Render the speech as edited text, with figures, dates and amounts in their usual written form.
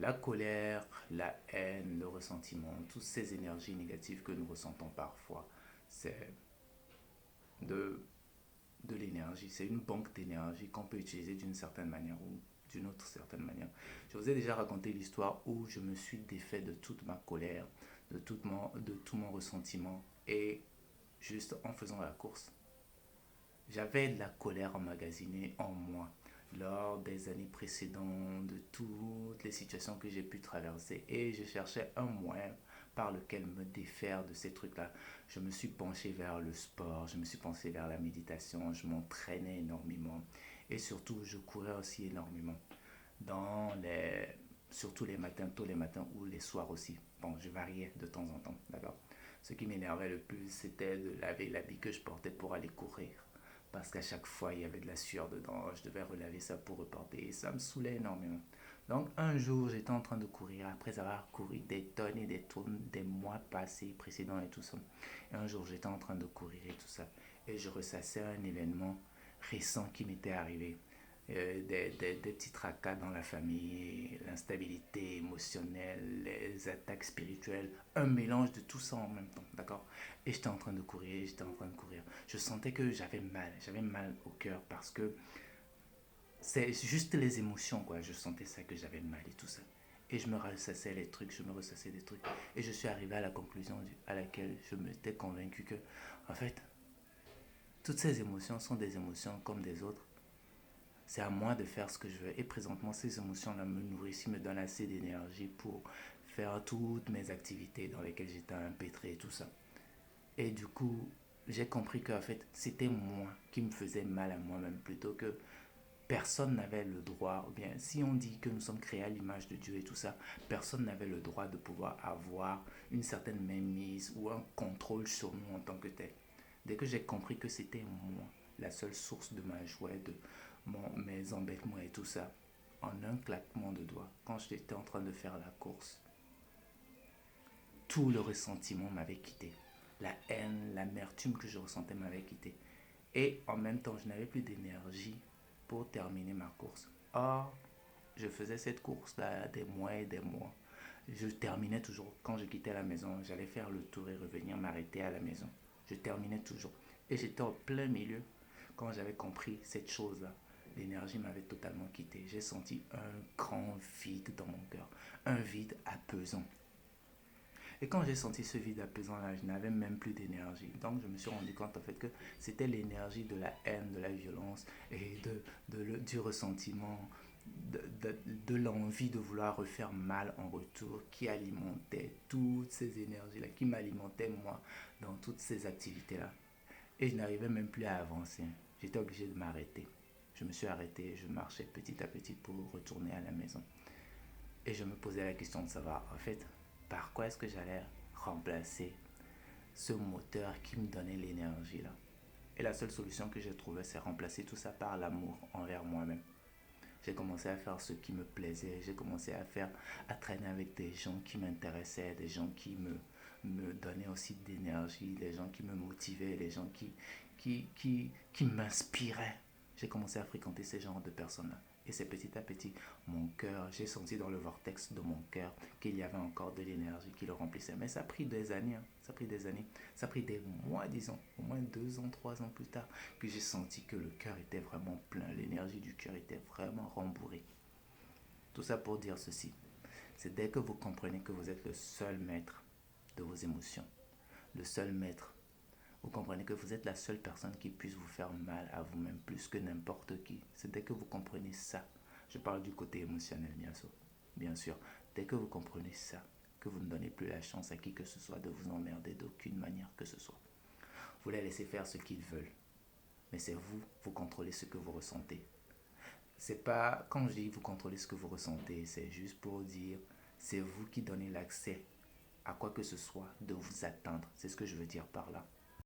La colère, la haine, le ressentiment, toutes ces énergies négatives que nous ressentons parfois, c'est de, de l'énergie. C'est une banque d'énergie qu'on peut utiliser d'une certaine manière ou d'une autre certaine manière. Je vous ai déjà raconté l'histoire où je me suis défait de toute ma colère, de tout mon ressentiment et juste en faisant la course. J'avais de la colère emmagasinée en moi lors des années précédentes, de toutes les situations que j'ai pu traverser et je cherchais un moyen par lequel me défaire de ces trucs-là. Je me suis penché vers le sport, je me suis penché vers la méditation, je m'entraînais énormément et surtout je courais aussi énormément dans les surtout les matins, tôt les matins ou les soirs aussi. Bon, je variais de temps en temps, d'accord. Ce qui m'énervait le plus, c'était de laver l'habit que je portais pour aller courir. Parce qu'à chaque fois, il y avait de la sueur dedans. Je devais relaver ça pour reporter. Et ça me saoulait énormément. Donc, un jour, j'étais en train de courir. Après avoir couru des tonnes et des tonnes, des mois passés, précédents et tout ça. Et un jour, j'étais en train de courir et tout ça. Et je ressassais un événement récent qui m'était arrivé. Des petits tracas dans la famille, l'instabilité émotionnelle, les attaques spirituelles, un mélange de tout ça en même temps, d'accord. Et j'étais en train de courir, j'étais en train de courir. Je sentais que j'avais mal au cœur parce que c'est juste les émotions, quoi. Je sentais ça que j'avais mal et tout ça. Et je me ressassais les trucs, je me ressassais des trucs. Et je suis arrivé à la conclusion à laquelle je m'étais convaincu que, en fait, toutes ces émotions sont des émotions comme des autres. C'est à moi de faire ce que je veux. Et présentement, ces émotions-là me nourrissent, me donnent assez d'énergie pour faire toutes mes activités dans lesquelles j'étais empêtré et tout ça. Et du coup, j'ai compris qu'en fait, c'était moi qui me faisais mal à moi-même plutôt que personne n'avait le droit, ou bien si on dit que nous sommes créés à l'image de Dieu et tout ça, personne n'avait le droit de pouvoir avoir une certaine mainmise ou un contrôle sur nous en tant que tel. Dès que j'ai compris que c'était moi, la seule source de ma joie, de mes embêtements et tout ça, en un claquement de doigts, quand j'étais en train de faire la course, tout le ressentiment m'avait quitté. La haine, l'amertume que je ressentais m'avait quitté. Et en même temps, je n'avais plus d'énergie pour terminer ma course. Or, je faisais cette course-là des mois et des mois. Je terminais toujours. Quand je quittais la maison, j'allais faire le tour et revenir m'arrêter à la maison. Je terminais toujours. Et j'étais en plein milieu quand j'avais compris cette chose-là. L'énergie m'avait totalement quitté. J'ai senti un grand vide dans mon cœur. Un vide apaisant. Et quand j'ai senti ce vide apaisant là, je n'avais même plus d'énergie. Donc je me suis rendu compte en fait que c'était l'énergie de la haine, de la violence et du ressentiment, de l'envie de vouloir refaire mal en retour qui alimentait toutes ces énergies-là, qui m'alimentaient moi dans toutes ces activités-là. Et je n'arrivais même plus à avancer. J'étais obligé de m'arrêter. Je me suis arrêté, je marchais petit à petit pour retourner à la maison. Et je me posais la question de savoir, en fait, par quoi est-ce que j'allais remplacer ce moteur qui me donnait l'énergie là. Et la seule solution que j'ai trouvée, c'est remplacer tout ça par l'amour envers moi-même. J'ai commencé à faire ce qui me plaisait, j'ai commencé à traîner avec des gens qui m'intéressaient, des gens qui me donnaient aussi de l'énergie, des gens qui me motivaient, des gens qui m'inspiraient. J'ai commencé à fréquenter ces genres de personnes-là. Et c'est petit à petit, mon cœur, j'ai senti dans le vortex de mon cœur qu'il y avait encore de l'énergie qui le remplissait. Mais ça a pris des années, hein. Ça a pris des années, ça a pris des mois, disons, au moins 2 ans, 3 ans plus tard, que j'ai senti que le cœur était vraiment plein, l'énergie du cœur était vraiment rembourrée. Tout ça pour dire ceci, c'est dès que vous comprenez que vous êtes le seul maître de vos émotions, le seul maître, vous comprenez que vous êtes la seule personne qui puisse vous faire mal à vous-même plus que n'importe qui. C'est dès que vous comprenez ça, je parle du côté émotionnel bien sûr, bien sûr, dès que vous comprenez ça, que vous ne donnez plus la chance à qui que ce soit de vous emmerder d'aucune manière que ce soit. Vous les laissez faire ce qu'ils veulent, mais c'est vous, vous contrôlez ce que vous ressentez. C'est pas, quand je dis vous contrôlez ce que vous ressentez, c'est juste pour dire, c'est vous qui donnez l'accès à quoi que ce soit de vous atteindre. C'est ce que je veux dire par là.